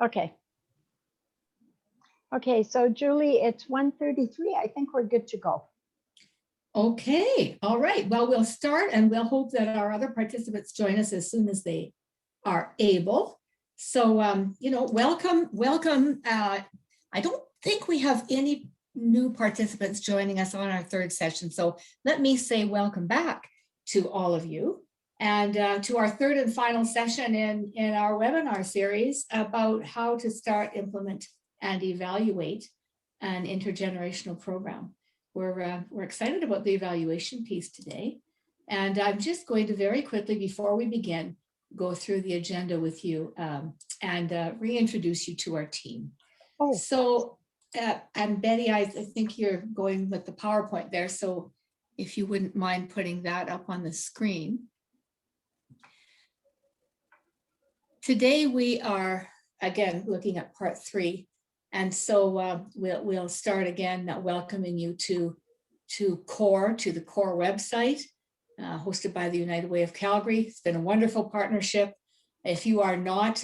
Okay. Okay, so Julie, it's 1:33. I think we're good to go. Okay, all right. Well, we'll start and we'll hope that our other participants join us as soon as they are able. So, welcome. I don't think we have any new participants joining us on our third session. So let me say welcome back to all of you and to our third and final session in our webinar series about how to start, implement, and evaluate an intergenerational program. We're excited about the evaluation piece today. And I'm just going to very quickly, before we begin, go through the agenda with you and reintroduce you to our team. Oh. So, and Betty, I think you're going with the PowerPoint there. So if you wouldn't mind putting that up on the screen. Today we are, again, looking at part 3. And so we'll start again welcoming you to the CORE website, hosted by the United Way of Calgary. It's been a wonderful partnership. If you are not,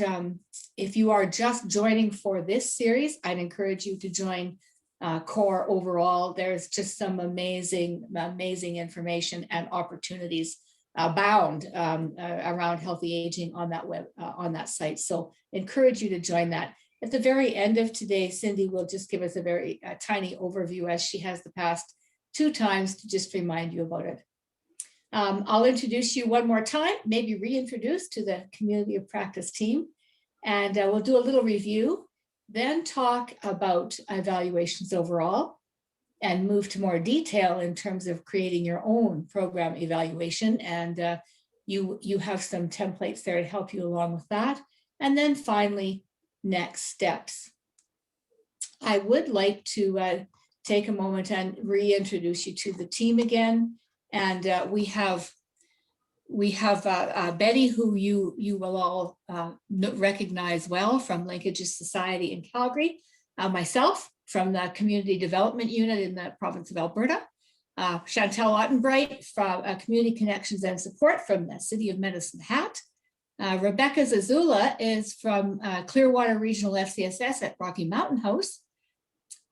if you are just joining for this series, I'd encourage you to join CORE overall. There's just some amazing information and opportunities abound around healthy aging on that site. So encourage you to join that. At the very end of today, Cindy will just give us a very tiny overview, as she has the past 2 times, to just remind you about it. I'll introduce you one more time, maybe reintroduce to the Community of Practice team, and we'll do a little review, then talk about evaluations overall, and move to more detail in terms of creating your own program evaluation. And you have some templates there to help you along with that. And then finally, next steps. I would like to take a moment and reintroduce you to the team again. And we have Betty, who you will all recognize well from Linkages Society in Calgary, myself from the Community Development Unit in the province of Alberta, Chantal Ottenbright from Community Connections and Support from the City of Medicine Hat. Rebecca Zazula is from Clearwater Regional FCSS at Rocky Mountain House.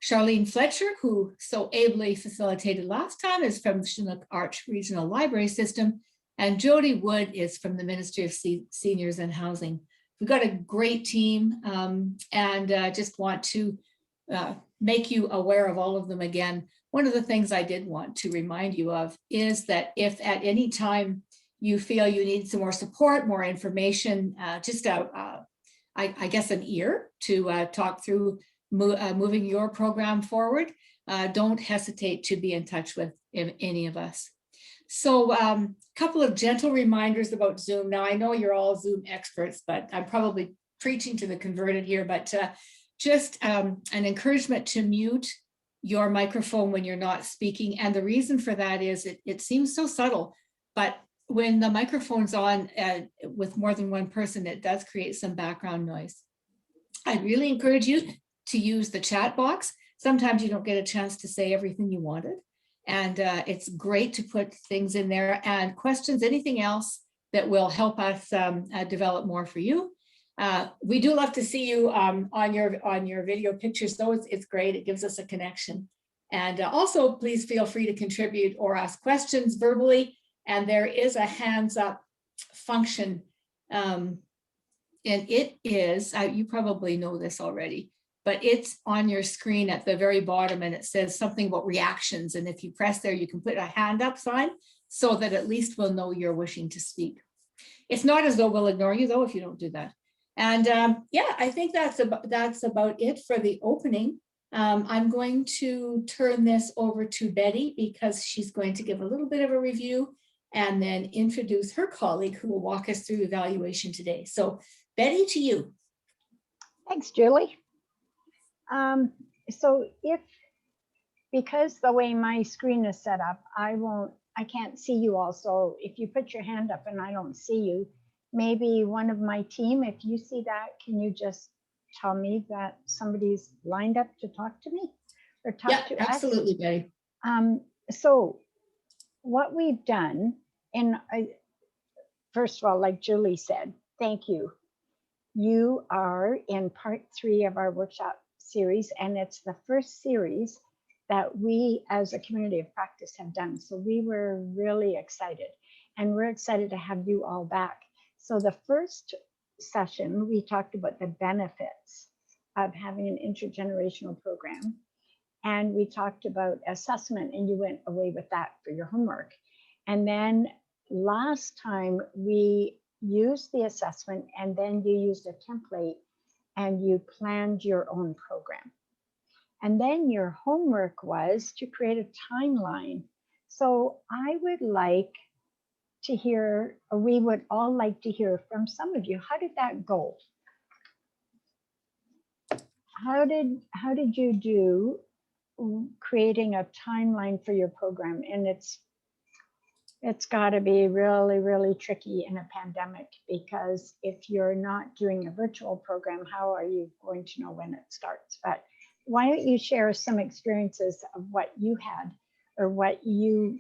Charlene Fletcher, who so ably facilitated last time, is from the Chinook Arch Regional Library System. And Jody Wood is from the Ministry of Seniors and Housing. We've got a great team and just want to make you aware of all of them again. One of the things I did want to remind you of is that if at any time you feel you need some more support, more information, just I guess an ear to talk through moving your program forward, don't hesitate to be in touch with any of us. So a couple of gentle reminders about Zoom. Now, I know you're all Zoom experts, but I'm probably preaching to the converted here, but just an encouragement to mute your microphone when you're not speaking. And the reason for that is it seems so subtle, but when the microphone's on with more than one person, it does create some background noise. I really encourage you to use the chat box. Sometimes you don't get a chance to say everything you wanted. And it's great to put things in there and questions, anything else that will help us develop more for you. We do love to see you on your video pictures, though. It's great. It gives us a connection. And also, please feel free to contribute or ask questions verbally. And there is a hands up function. And it is, you probably know this already, but it's on your screen at the very bottom, and it says something about reactions. And if you press there, you can put a hand up sign so that at least we'll know you're wishing to speak. It's not as though we'll ignore you, though, if you don't do that. And yeah, I think that's about it for the opening. I'm going to turn this over to Betty because she's going to give a little bit of a review and then introduce her colleague who will walk us through evaluation today. So Betty, to you. Thanks, Julie. So because the way my screen is set up, I can't see you all. So if you put your hand up and I don't see you, maybe one of my team, if you see that, can you just tell me that somebody's lined up to talk to me or talk to us? Absolutely, Betty. So what we've done, and first of all, like Julie said, thank you. You are in part 3 of our workshop series, and it's the first series that we as a community of practice have done. So we were really excited, and we're excited to have you all back. So the first session, we talked about the benefits of having an intergenerational program. And we talked about assessment, and you went away with that for your homework. And then last time we used the assessment, and then you used a template and you planned your own program. And then your homework was to create a timeline. So I would like to hear, or we would all like to hear from some of you. How did that go? How did you do creating a timeline for your program? And it's got to be really, really tricky in a pandemic, because if you're not doing a virtual program, how are you going to know when it starts? But why don't you share some experiences of what you had, or what you,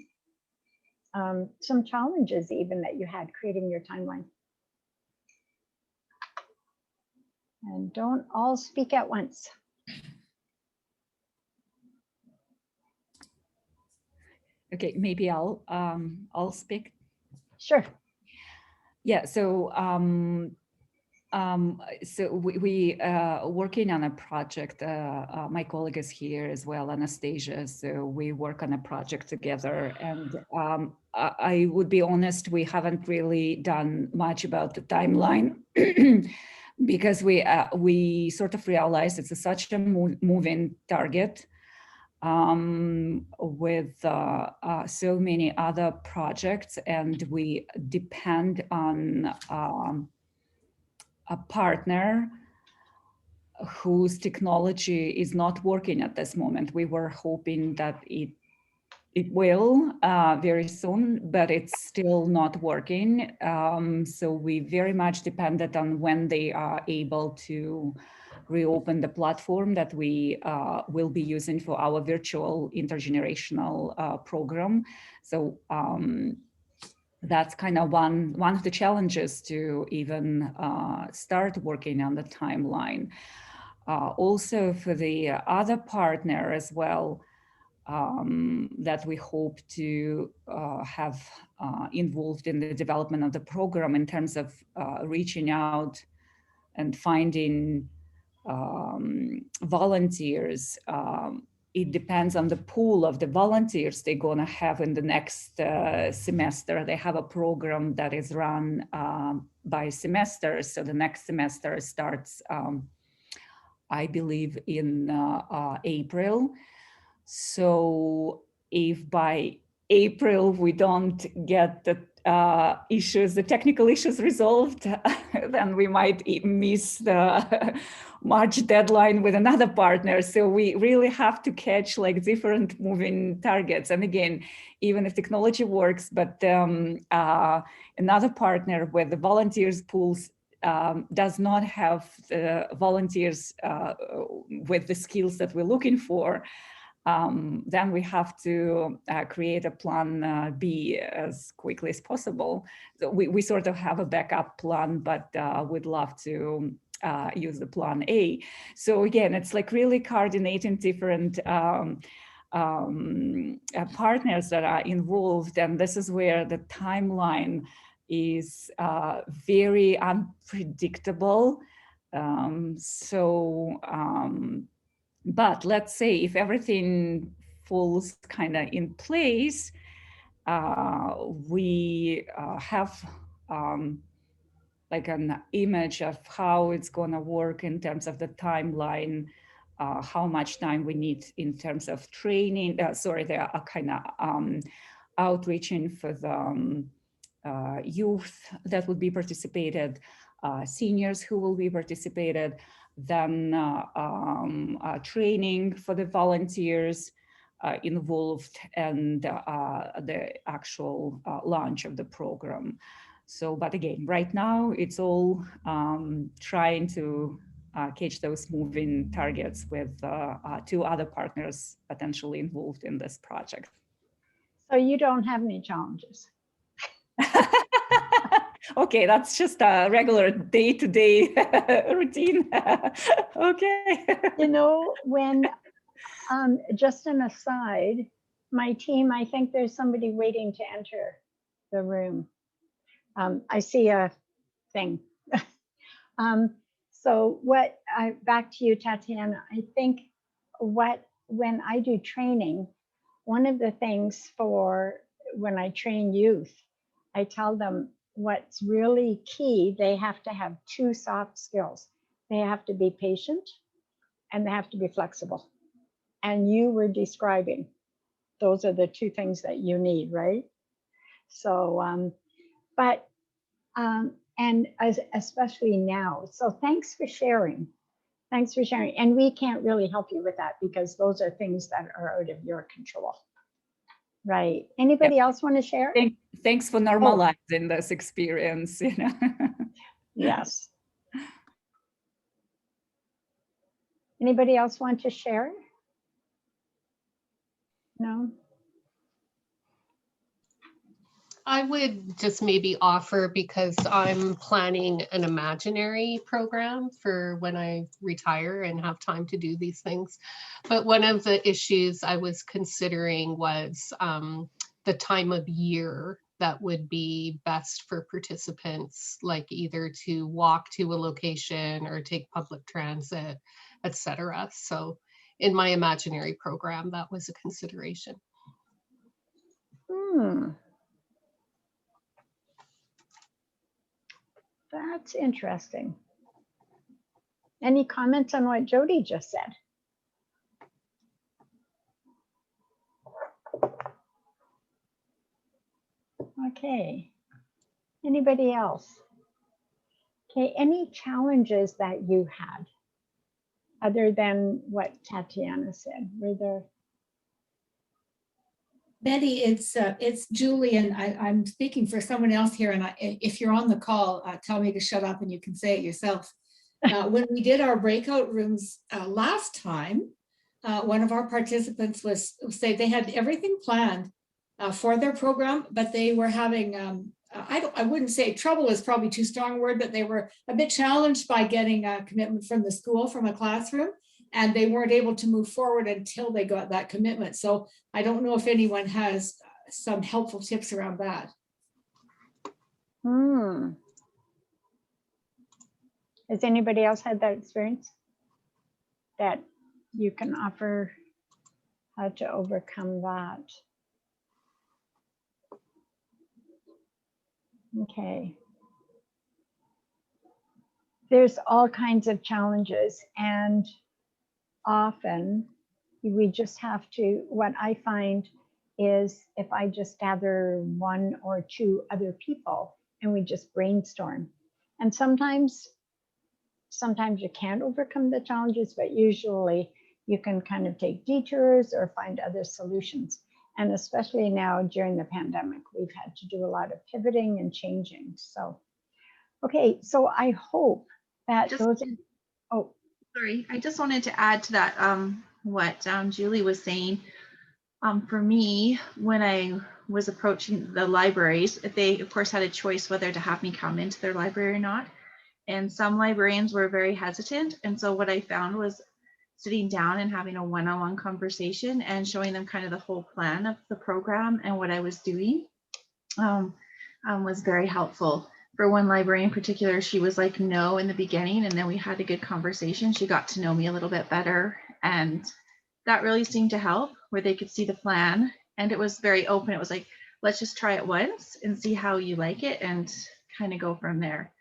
some challenges even that you had creating your timeline. And don't all speak at once. Okay, maybe I'll speak. Sure. Yeah. So we working on a project. My colleague is here as well, Anastasia. So we work on a project together, and I would be honest, we haven't really done much about the timeline because we sort of realized it's such a moving target. With so many other projects, and we depend on a partner whose technology is not working at this moment. We were hoping that it will very soon, but it's still not working. So we very much depended on when they are able to reopen the platform that we will be using for our virtual intergenerational program. So that's kind of one of the challenges to even start working on the timeline. Also for the other partner as well, that we hope to have involved in the development of the program in terms of reaching out and finding volunteers. It depends on the pool of the volunteers they're going to have in the next semester. They have a program that is run by semesters. So the next semester starts, I believe, in April. So if by April we don't get the the technical issues resolved, then we might miss the March deadline with another partner. So we really have to catch like different moving targets. And again, even if technology works, but another partner with the volunteers pools does not have the volunteers with the skills that we're looking for, then we have to create a plan B as quickly as possible. So we sort of have a backup plan, but we'd love to use the plan A. So again, it's like really coordinating different partners that are involved. And this is where the timeline is very unpredictable. But let's say if everything falls kind of in place, we have like an image of how it's going to work in terms of the timeline, how much time we need in terms of training. There are kind of outreaching for the youth that would be participated, seniors who will be participated, then training for the volunteers involved, and the actual launch of the program. So, but again, right now it's all trying to catch those moving targets with 2 other partners potentially involved in this project. So you don't have any challenges? Okay, that's just a regular day-to-day routine. Okay. You know, when, just an aside, my team, I think there's somebody waiting to enter the room. I see a thing. So back to you, Tatiana, I think when I do training, one of the things when I train youth, I tell them what's really key, they have to have 2 soft skills. They have to be patient and they have to be flexible. And you were describing, those are the 2 things that you need, right? So, and especially now. So thanks for sharing. Thanks for sharing. And we can't really help you with that because those are things that are out of your control. Right. Anybody else want to share? Thanks for normalizing this experience, you know. Yes. Anybody else want to share? No? I would just maybe offer, because I'm planning an imaginary program for when I retire and have time to do these things. But one of the issues I was considering was the time of year that would be best for participants, like either to walk to a location or take public transit, etc. So in my imaginary program, that was a consideration. That's interesting. Any comments on what Jody just said? Okay. Anybody else? Okay, any challenges that you had other than what Tatiana said? Were there? Betty, it's Julie, and I'm speaking for someone else here. And if you're on the call, tell me to shut up, and you can say it yourself. When we did our breakout rooms last time, one of our participants they had everything planned for their program, but they were having I wouldn't say trouble is probably too strong a word, but they were a bit challenged by getting a commitment from the school, from a classroom. And they weren't able to move forward until they got that commitment. So I don't know if anyone has some helpful tips around that. Has anybody else had that experience that you can offer how to overcome that? Okay. There's all kinds of challenges, and often we just have to, what I find is if I just gather 1 or 2 other people and we just brainstorm. And sometimes you can't overcome the challenges, but usually you can kind of take detours or find other solutions. And especially now during the pandemic, we've had to do a lot of pivoting and changing. So, okay, so I hope that Sorry, I just wanted to add to that what Julie was saying. For me, when I was approaching the libraries, they of course had a choice whether to have me come into their library or not. And some librarians were very hesitant. And so what I found was sitting down and having a one-on-one conversation and showing them kind of the whole plan of the program and what I was doing was very helpful. For one librarian in particular, she was like, no, in the beginning, and then we had a good conversation. She got to know me a little bit better, and that really seemed to help, where they could see the plan, and it was very open. It was like, let's just try it once and see how you like it and kind of go from there.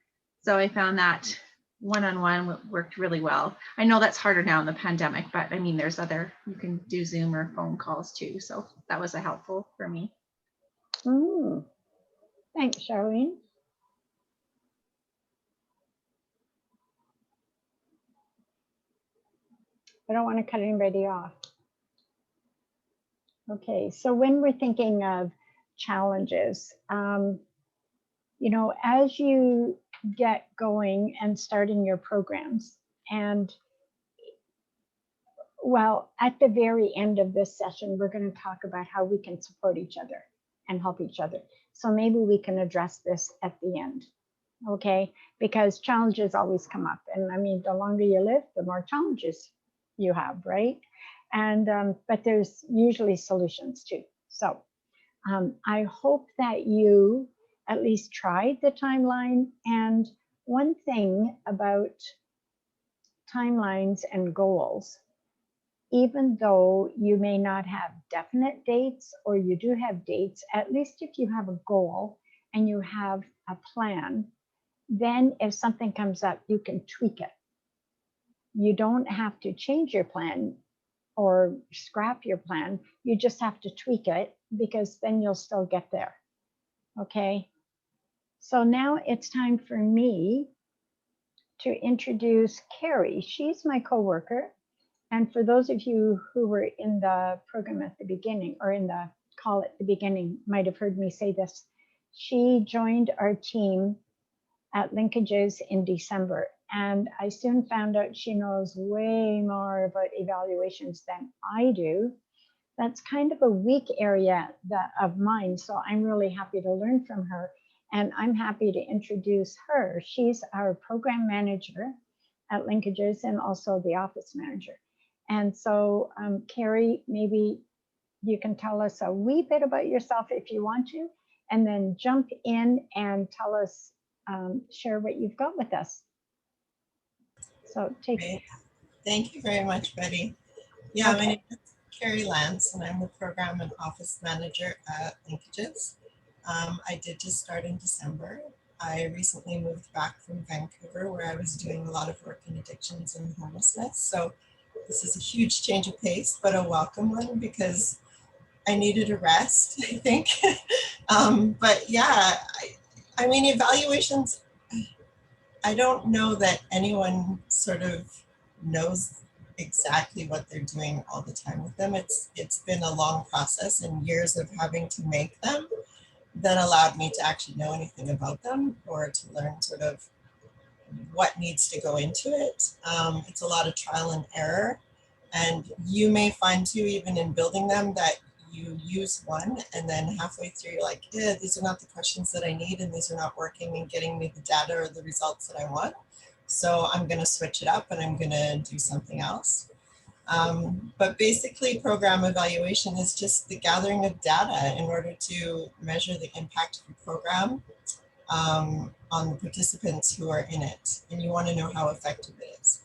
So I found that one-on-one worked really well. I know that's harder now in the pandemic, but I mean, there's you can do Zoom or phone calls too. So that was helpful for me. Thanks, Charlene. I don't want to cut anybody off. Okay, so when we're thinking of challenges, you know, as you get going and starting your programs, and well, at the very end of this session, we're going to talk about how we can support each other. and help each other. So maybe we can address this at the end, okay? Because challenges always come up. And I mean, the longer you live, the more challenges you have, right? And, but there's usually solutions too. So I hope that you at least tried the timeline. And one thing about timelines and goals, even though you may not have definite dates or you do have dates, at least if you have a goal and you have a plan, then if something comes up, you can tweak it. You don't have to change your plan or scrap your plan. You just have to tweak it, because then you'll still get there. Okay. So now it's time for me to introduce Carrie. She's my coworker. And for those of you who were in the program at the beginning, or in the call at the beginning, might have heard me say this. She joined our team at Linkages in December. And I soon found out she knows way more about evaluations than I do. That's kind of a weak area of mine. So I'm really happy to learn from her. And I'm happy to introduce her. She's our program manager at Linkages and also the office manager. And so, Carrie, maybe you can tell us a wee bit about yourself if you want to, and then jump in and tell us, share what you've got with us. So take it. Thank you very much, Betty. Yeah, okay. My name is Carrie Lance, and I'm the program and office manager at Linkages. I did just start in December. I recently moved back from Vancouver, where I was doing a lot of work in addictions and homelessness. So this is a huge change of pace, but a welcome one, because I needed a rest, I think. But yeah, I mean, evaluations, I don't know that anyone sort of knows exactly what they're doing all the time with them. It's been a long process and years of having to make them that allowed me to actually know anything about them, or to learn sort of what needs to go into it. It's a lot of trial and error. And you may find too, even in building them, that you use one and then halfway through you're like, yeah, these are not the questions that I need, and these are not working and getting me the data or the results that I want. So I'm going to switch it up and I'm going to do something else. But basically, program evaluation is just the gathering of data in order to measure the impact of the program on the participants who are in it. And you want to know how effective it is.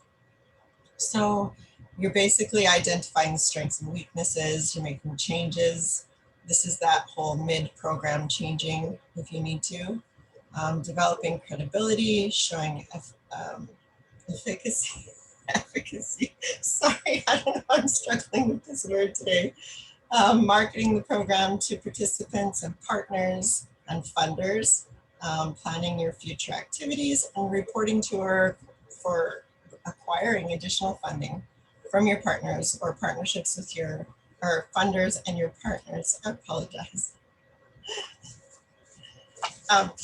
So you're basically identifying the strengths and weaknesses, you're making changes. This is that whole mid-program changing if you need to. Developing credibility, showing efficacy. Sorry, I don't know, I'm struggling with this word today. Marketing the program to participants and partners and funders, planning your future activities, and reporting to her for acquiring additional funding from your partners or partnerships with your funders and your partners. I apologize.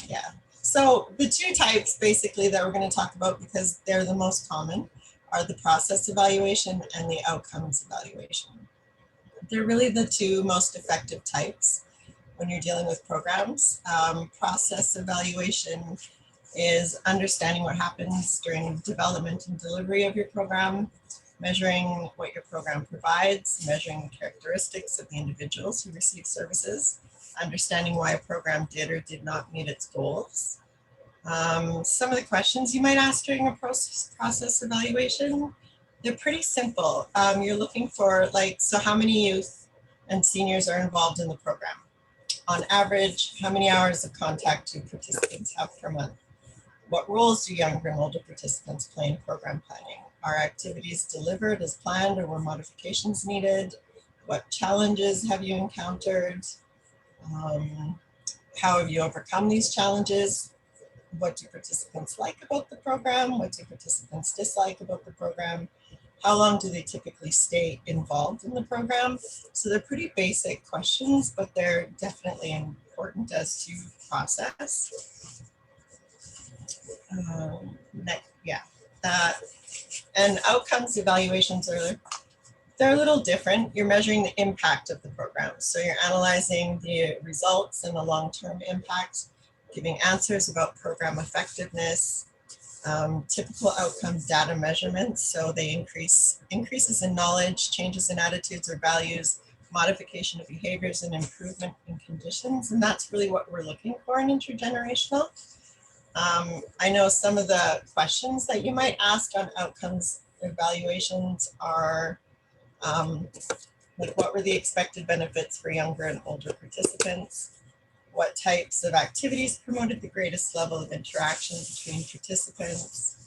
Yeah. So the two types basically that we're going to talk about, because they're the most common, are the process evaluation and the outcomes evaluation. They're really the two most effective types when you're dealing with programs. Process evaluation is understanding what happens during development and delivery of your program, measuring what your program provides, measuring the characteristics of the individuals who receive services, understanding why a program did or did not meet its goals. Some of the questions you might ask during a process evaluation, they're pretty simple. You're looking for, like, so how many youth and seniors are involved in the program? On average, how many hours of contact do participants have per month? What roles do younger and older participants play in program planning? Are activities delivered as planned, or were modifications needed? What challenges have you encountered? How have you overcome these challenges? What do participants like about the program? What do participants dislike about the program? How long do they typically stay involved in the program? So they're pretty basic questions, but they're definitely important as to process. And outcomes evaluations are they're a little different. You're measuring the impact of the program. So you're analyzing the results and the long-term impact, giving answers about program effectiveness, typical outcome data measurements. So they increases in knowledge, changes in attitudes or values, modification of behaviors, and improvement in conditions. And that's really what we're looking for in intergenerational. I know some of the questions that you might ask on outcomes evaluations are like, what were the expected benefits for younger and older participants? What types of activities promoted the greatest level of interaction between participants?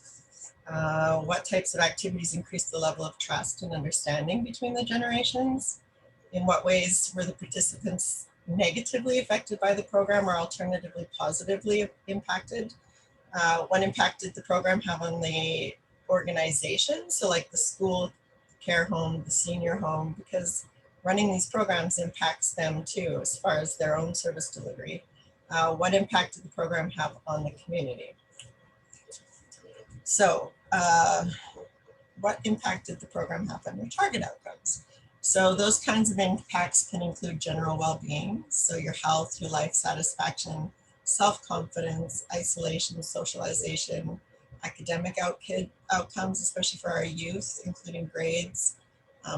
What types of activities increased the level of trust and understanding between the generations? In what ways were the participants negatively affected by the program or alternatively positively impacted? What impact did the program have on the organization? So like the school, care home, the senior home, because running these programs impacts them too, as far as their own service delivery. What impact did the program have on the community? So what impact did the program have on your target outcomes? So those kinds of impacts can include general well-being, so your health, your life satisfaction, self-confidence, isolation, socialization, academic outcomes, especially for our youth, including grades,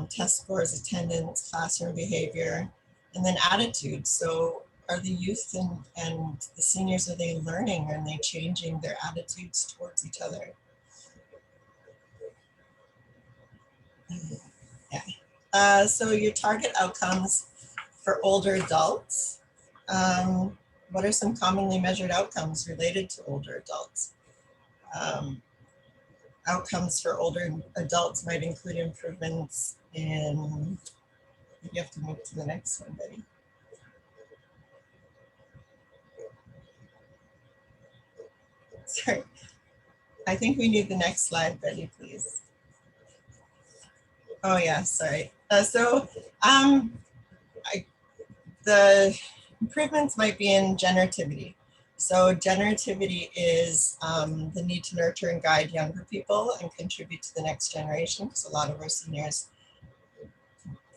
test scores, attendance, classroom behavior, and then attitudes. So are the youth and the seniors, are they learning? Are they changing their attitudes towards each other? Yeah. So your target outcomes for older adults. What are some commonly measured outcomes related to older adults? Outcomes for older adults might include improvements in, you have to move to the next one, Betty. Sorry, I think we need the next slide, Betty, please. Oh yeah, sorry. The improvements might be in generativity. So generativity is the need to nurture and guide younger people and contribute to the next generation, because a lot of our seniors,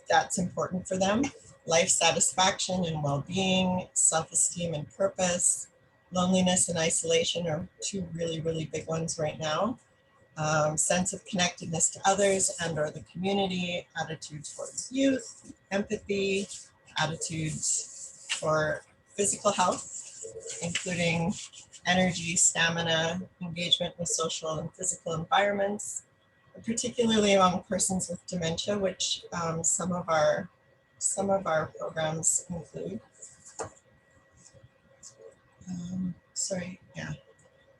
that's important for them. Life satisfaction and well-being, self-esteem and purpose, loneliness and isolation are two really, really big ones right now. Sense of connectedness to others and or the community, attitude towards youth, empathy, attitudes for physical health, including energy, stamina, engagement with social and physical environments, particularly among persons with dementia, which some of our programs include.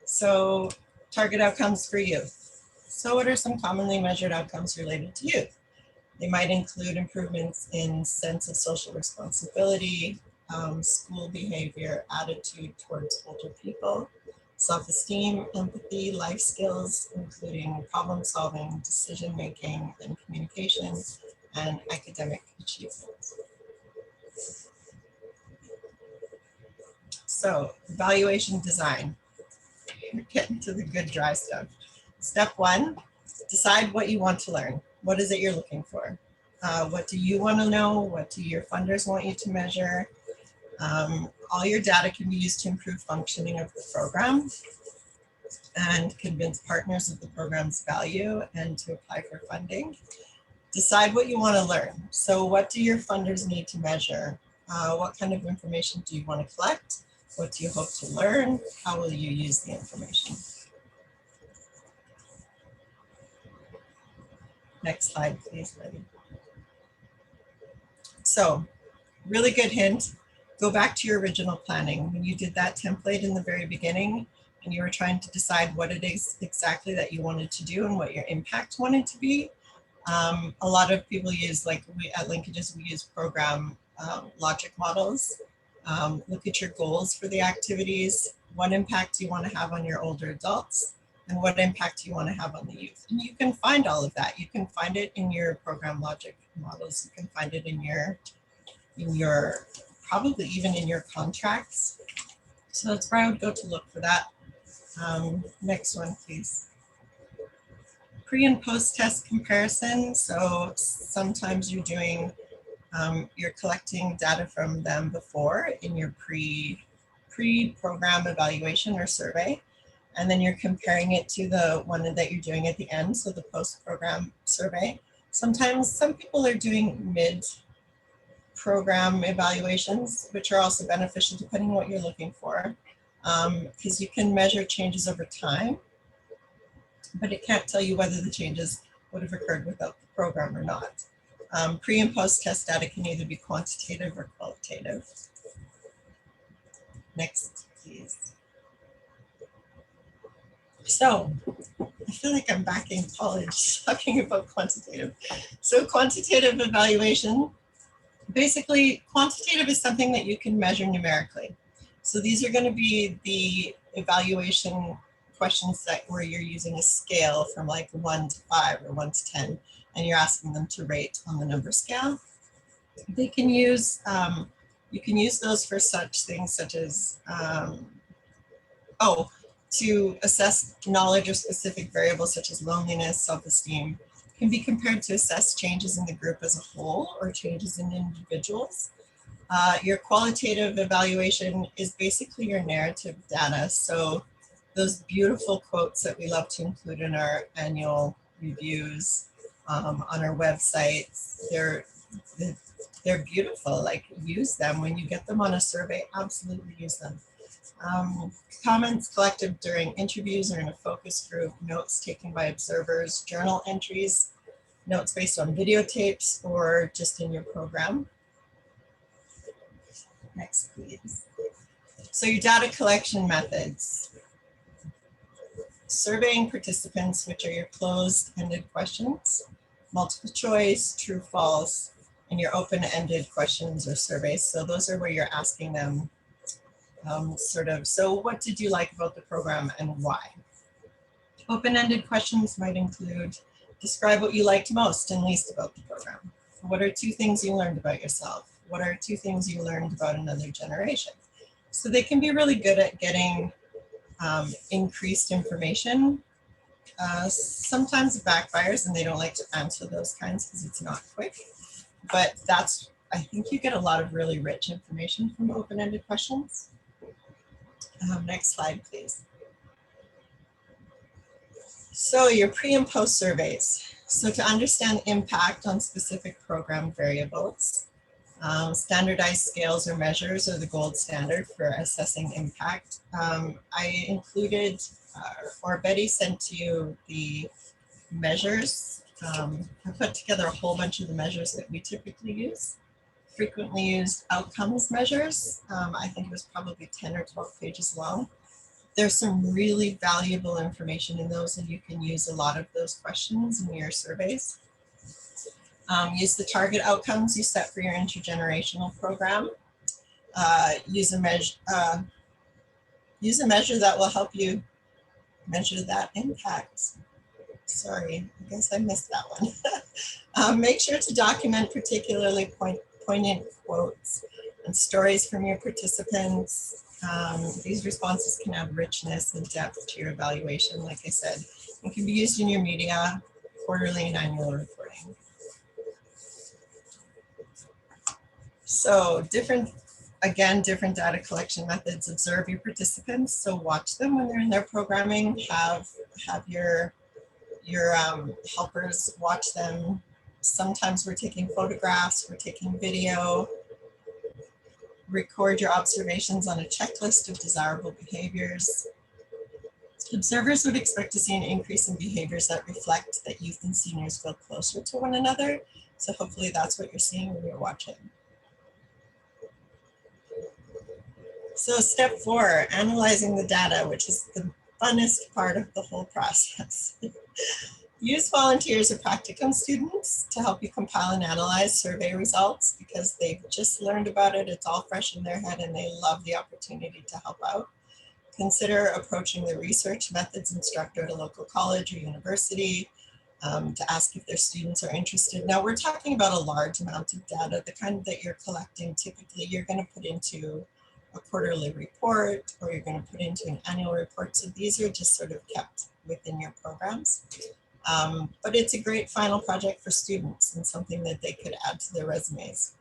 So target outcomes for youth. So what are some commonly measured outcomes related to youth? They might include improvements in sense of social responsibility, school behavior, attitude towards older people, self-esteem, empathy, life skills, including problem solving, decision making, and communication, and academic achievements. So, evaluation design. We're getting to the good dry stuff. Step one, decide what you want to learn. What is it you're looking for? What do you want to know? What do your funders want you to measure? All your data can be used to improve functioning of the program and convince partners of the program's value and to apply for funding. Decide what you want to learn. So what do your funders need to measure? What kind of information do you want to collect? What do you hope to learn? How will you use the information? Next slide, please, Betty. So, really good hint, go back to your original planning. When you did that template in the very beginning and you were trying to decide what it is exactly that you wanted to do and what your impact wanted to be, a lot of people use, like we at Linkages, we use program logic models. Look at your goals for the activities, what impact do you want to have on your older adults, and what impact do you want to have on the youth. And you can find all of that. You can find it in your program logic models. You can find it in your probably even in your contracts. So that's where I would go to look for that. Next one, please. Pre and post-test comparison. So sometimes you're doing, you're collecting data from them before in your pre-program evaluation or survey, and then you're comparing it to the one that you're doing at the end, so the post-program survey. Sometimes some people are doing mid-program evaluations, which are also beneficial depending on what you're looking for, because you can measure changes over time, but it can't tell you whether the changes would have occurred without the program or not. Pre and post test data can either be quantitative or qualitative. Next, please. So I feel like I'm back in college talking about quantitative. So quantitative evaluation, basically quantitative is something that you can measure numerically. So these are going to be the evaluation questions where you're using a scale from like 1 to 5 or 1 to 10, and you're asking them to rate on the number scale. They can use, you can use those for such things such as, to assess knowledge of specific variables such as loneliness, self-esteem, can be compared to assess changes in the group as a whole or changes in individuals. Your qualitative evaluation is basically your narrative data. So those beautiful quotes that we love to include in our annual reviews on our websites, they're beautiful. Like, use them when you get them on a survey. Absolutely use them. Comments collected during interviews or in a focus group, notes taken by observers, journal entries, notes based on videotapes or just in your program. Next, please. So your data collection methods. Surveying participants, which are your closed-ended questions, multiple choice, true, false, and your open-ended questions or surveys. So those are where you're asking them so what did you like about the program and why? Open-ended questions might include, describe what you liked most and least about the program. What are 2 things you learned about yourself? What are 2 things you learned about another generation? So they can be really good at getting increased information. Sometimes it backfires and they don't like to answer those kinds because it's not quick. But I think you get a lot of really rich information from open-ended questions. Next slide, please. So your pre and post surveys. So to understand impact on specific program variables, standardized scales or measures are the gold standard for assessing impact. I included, or Betty sent to you the measures. I put together a whole bunch of the measures that we typically use. Frequently used outcomes measures. I think it was probably 10 or 12 pages long. There's some really valuable information in those, and you can use a lot of those questions in your surveys. Use the target outcomes you set for your intergenerational program. Use a measure that will help you measure that impact. Sorry, I guess I missed that one. Make sure to document particularly poignant quotes and stories from your participants. These responses can add richness and depth to your evaluation, like I said. It can be used in your media, quarterly and annual reporting. So different data collection methods. Observe your participants. So watch them when they're in their programming. Have your helpers watch them. Sometimes we're taking photographs, we're taking video. Record your observations on a checklist of desirable behaviors. Observers would expect to see an increase in behaviors that reflect that youth and seniors feel closer to one another. So hopefully that's what you're seeing when you're watching. So step 4, analyzing the data, which is the funnest part of the whole process. Use volunteers or practicum students to help you compile and analyze survey results because they've just learned about it. It's all fresh in their head and they love the opportunity to help out. Consider approaching the research methods instructor at a local college or university to ask if their students are interested. Now we're talking about a large amount of data, the kind that you're collecting. Typically you're going to put into a quarterly report or you're going to put into an annual report. So these are just sort of kept within your programs. But it's a great final project for students and something that they could add to their resumes.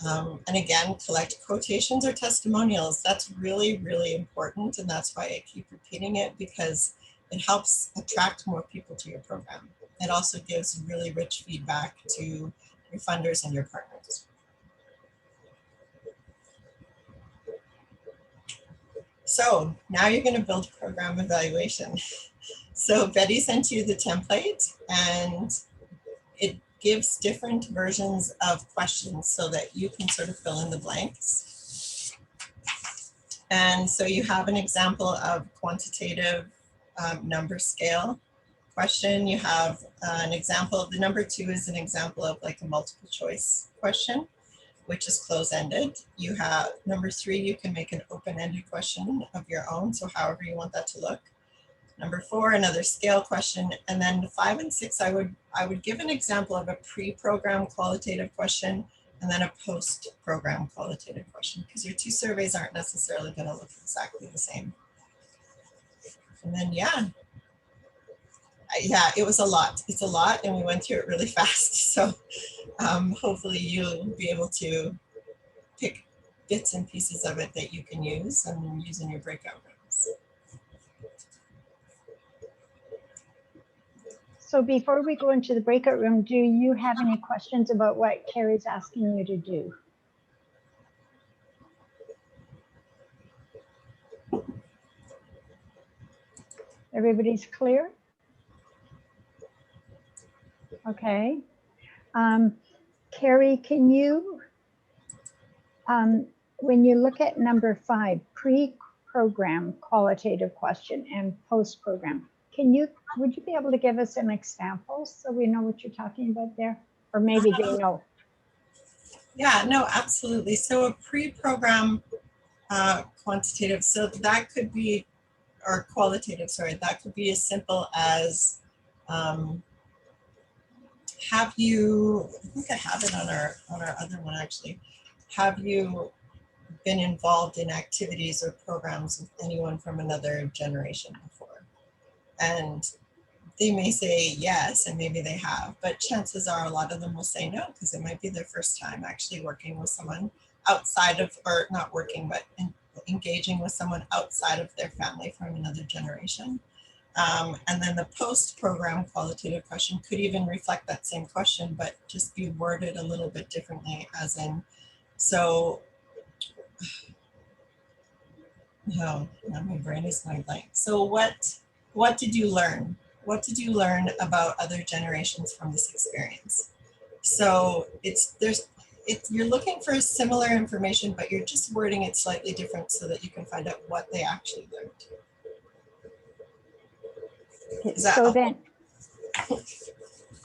And again, collect quotations or testimonials. That's really, really important. And that's why I keep repeating it, because it helps attract more people to your program. It also gives really rich feedback to your funders and your partners. So now you're going to build program evaluation. So Betty sent you the template, and it gives different versions of questions so that you can sort of fill in the blanks. And so you have an example of quantitative number scale question. You have an example of the number 2 is an example of like a multiple choice question, which is close-ended. You have number 3, you can make an open-ended question of your own, so however you want that to look. Number 4, another scale question. And then 5 and 6, I would give an example of a pre-program qualitative question and then a post-program qualitative question, because your 2 surveys aren't necessarily going to look exactly the same. And then, yeah, it was a lot. It's a lot, and we went through it really fast. So hopefully you'll be able to pick bits and pieces of it that you can use and use in your breakout rooms. So before we go into the breakout room, do you have any questions about what Carrie's asking you to do? Everybody's clear? Okay. Carrie, can you, when you look at number 5, pre-program qualitative question and post-program, would you be able to give us an example so we know what you're talking about there? Or maybe they know. Yeah, no, absolutely. So a pre-program quantitative, so that could be, or qualitative, sorry, that could be as simple as have you, I think I have it on our other one actually, have you been involved in activities or programs with anyone from another generation before? And they may say yes, and maybe they have, but chances are a lot of them will say no, because it might be their first time actually working with someone outside of, or not working, but engaging with someone outside of their family from another generation. And then the post-program qualitative question could even reflect that same question, but just be worded a little bit differently, as in, so, no, my brain is going blank. So what did you learn? What did you learn about other generations from this experience? So you're looking for similar information, but you're just wording it slightly different so that you can find out what they actually learned. So then,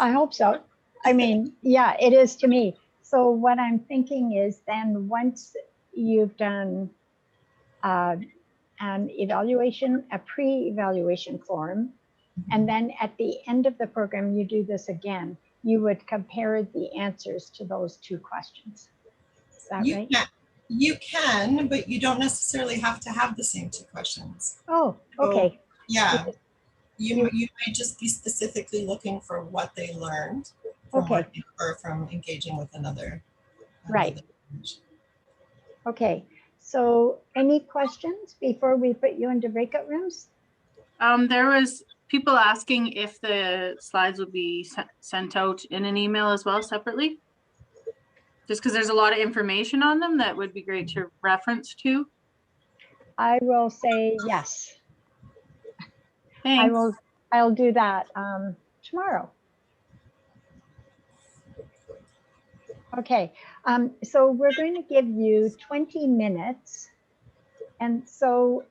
I hope so. I mean, yeah, it is to me. So what I'm thinking is then once you've done an evaluation, a pre-evaluation form, and then at the end of the program, you do this again, you would compare the answers to those 2 questions. Is that right? You can, but you don't necessarily have to have the same 2 questions. Oh, okay. So, yeah. You might just be specifically looking for what they learned from working or from engaging with another. Right. Okay. So any questions before we put you into breakout rooms? There was people asking if the slides would be sent out in an email as well separately. Just because there's a lot of information on them that would be great to reference to. I will say yes. Thanks. I'll do that tomorrow. Okay, so we're going to give you 20 minutes. And so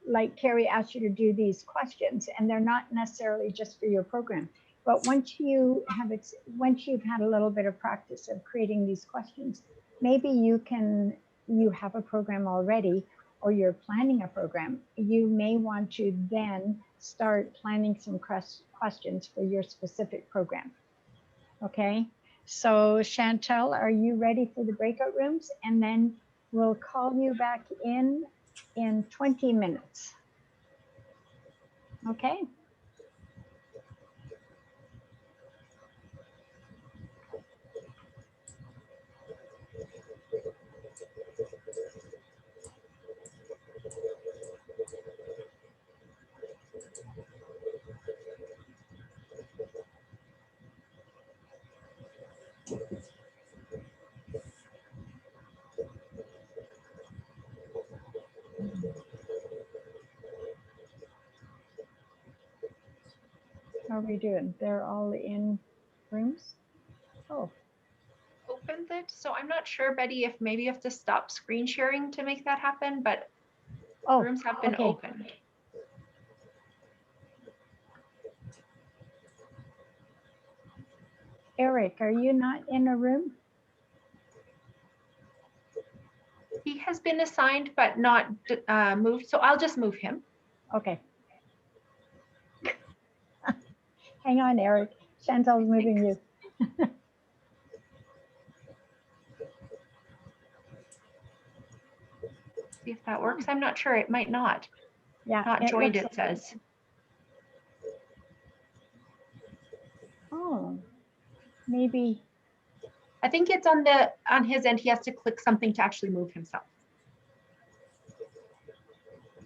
like Carrie asked you to do these questions, and they're not necessarily just for your program, but once you've had a little bit of practice of creating these questions, maybe you have a program already, or you're planning a program, you may want to then start planning some questions for your specific program. Okay, so Chantel, are you ready for the breakout rooms? And then we'll call you back in 20 minutes. Okay. How are we doing? They're all in rooms? Oh, Opened it, so I'm not sure, Betty, if maybe you have to stop screen sharing to make that happen, but oh, rooms have been okay. opened. Eric, are you not in a room? He has been assigned but not moved, so I'll just move him. Okay. Hang on, Eric. Chantal's moving you. See if that works. I'm not sure. It might not. Yeah. Not joined, looks it says. Oh, maybe. I think it's on his end. He has to click something to actually move himself.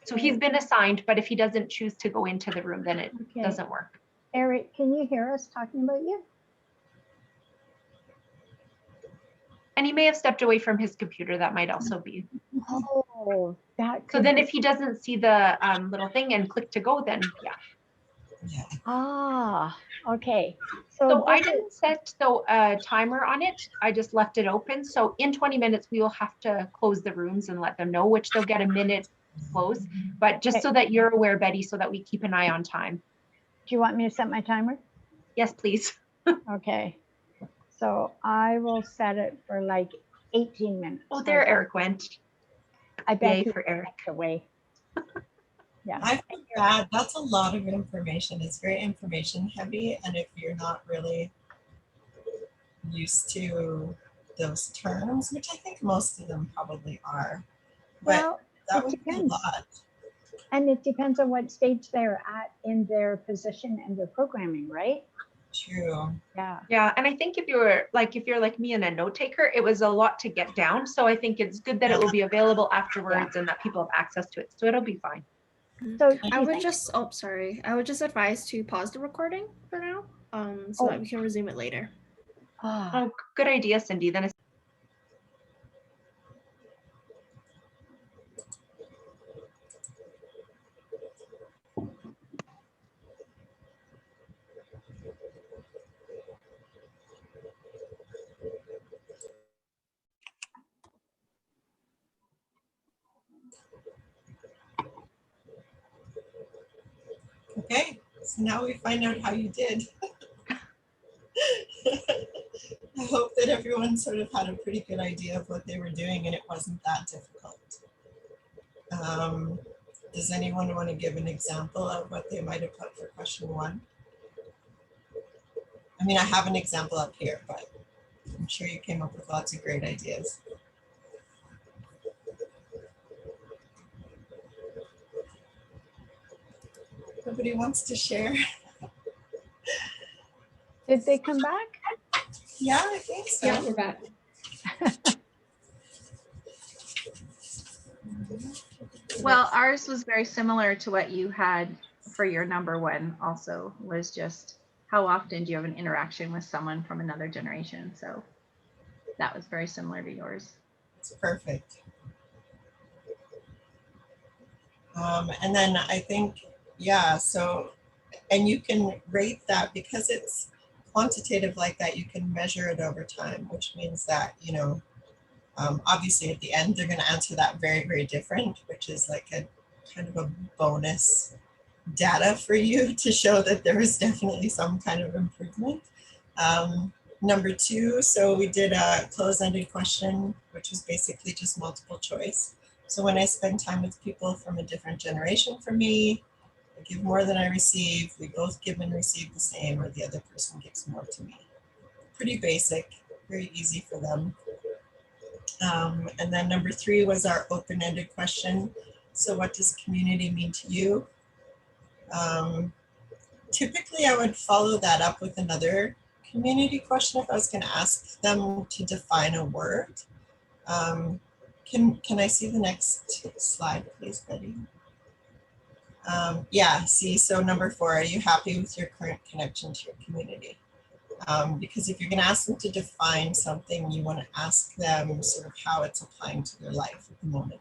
So he's been assigned, but if he doesn't choose to go into the room, then it Okay. doesn't work. Eric, can you hear us talking about you? And he may have stepped away from his computer. That might also be. Oh, that So could then be- if he doesn't see the little thing and click to go, then yeah. Yeah. Ah, okay. So I this is- didn't set a timer on it. I just left it open. So in 20 minutes, we will have to close the rooms and let them know, which they'll get a minute to close. But just Okay. so that you're aware, Betty, so that we keep an eye on time. Do you want me to set my timer? Yes, please. Okay. So I will set it for like 18 minutes. Oh, there Eric went. I bet Yay he for Eric. walked away. Yeah. I feel bad. That's a lot of information. It's very information heavy. And if you're not really used to those terms, which I think most of them probably are, but Well, that it would be a depends. lot. And it depends on what stage they're at in their position and their programming, right? True. Yeah. Yeah, and I think if you're like me and a note taker, it was a lot to get down. So I think it's good that it will be available afterwards and that people have access to it. So it'll be fine. So do I you would think- just, oh, sorry. I would just advise to pause the recording for now, so that we can resume it later. Ah, Oh, good idea, Cindy. Then it's Okay, so now we find out how you did. I hope that everyone sort of had a pretty good idea of what they were doing and it wasn't that difficult. Does anyone want to give an example of what they might have put for question 1? I mean, I have an example up here, but I'm sure you came up with lots of great ideas. Nobody wants to share? did they come back? Yeah, I think so. Yeah, we're back. Well, ours was very similar to what you had for your number 1 also, was just how often do you have an interaction with someone from another generation? So that was very similar to yours. It's perfect. And then I think, yeah, so, and you can rate that because it's quantitative like that, you can measure it over time, which means that, you know, obviously at the end, they're going to answer that very, very different, which is like a kind of a bonus data for you to show that there is definitely some kind of improvement. Number 2, so we did a closed-ended question, which was basically just multiple choice. So when I spend time with people from a different generation from me, I give more than I receive, we both give and receive the same, or the other person gives more to me. Pretty basic, very easy for them. And then number 3 was our open-ended question. So what does community mean to you? Typically, I would follow that up with another community question if I was going to ask them to define a word. Can I see the next slide, please, Betty? Yeah, see, so number 4, are you happy with your current connection to your community? Because if you're going to ask them to define something, you want to ask them sort of how it's applying to their life at the moment.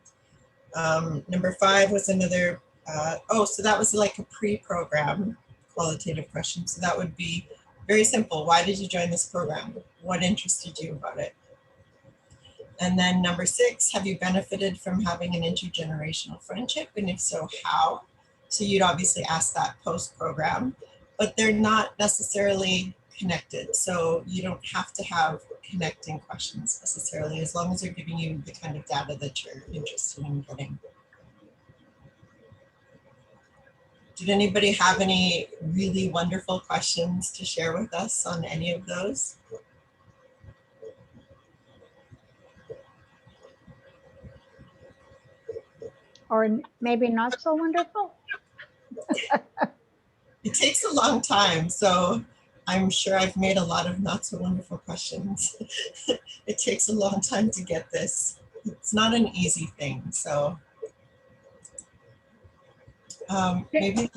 Number 5 was another, so that was like a pre-program qualitative question. So that would be very simple. Why did you join this program? What interested you about it? And then number 6, have you benefited from having an intergenerational friendship? And if so, how? So you'd obviously ask that post-program, but they're not necessarily connected. So you don't have to have connecting questions necessarily, as long as they're giving you the kind of data that you're interested in getting. Did anybody have any really wonderful questions to share with us on any of those? Or maybe not so wonderful? It takes a long time, so I'm sure I've made a lot of not so wonderful questions. It takes a long time to get this. It's not an easy thing, so maybe.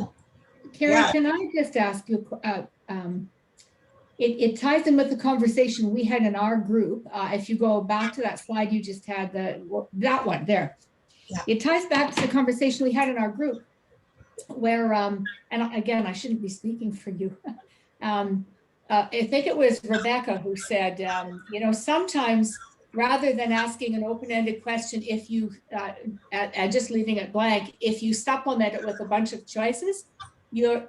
Carrie, Yeah. can I just ask you, it ties in with the conversation we had in our group. If you go back to that slide you just had, that one there. Yeah. It ties back to the conversation we had in our group where, and again, I shouldn't be speaking for you. I think it was Rebecca who said, you know, sometimes rather than asking an open-ended question, if you, just leaving it blank, if you supplement it with a bunch of choices, your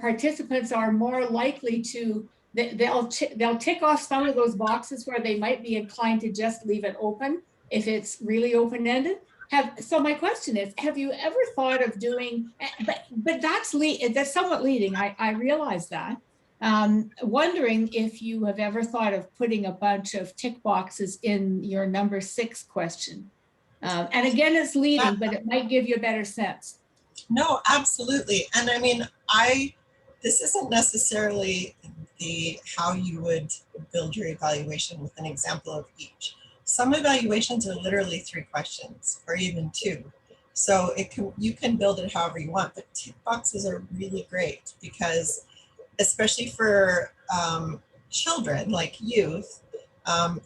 participants are more likely to, they'll tick off some of those boxes where they might be inclined to just leave it open if it's really open-ended. So my question is, have you ever thought of doing, but that's somewhat leading, I realize that. Wondering if you have ever thought of putting a bunch of tick boxes in your number 6 question. And again, it's leading, but it might give you a better sense. No, absolutely. And I mean, this isn't necessarily how you would build your evaluation with an example of each. Some evaluations are literally 3 questions or even 2. So you can build it however you want, but tick boxes are really great because especially for children like youth,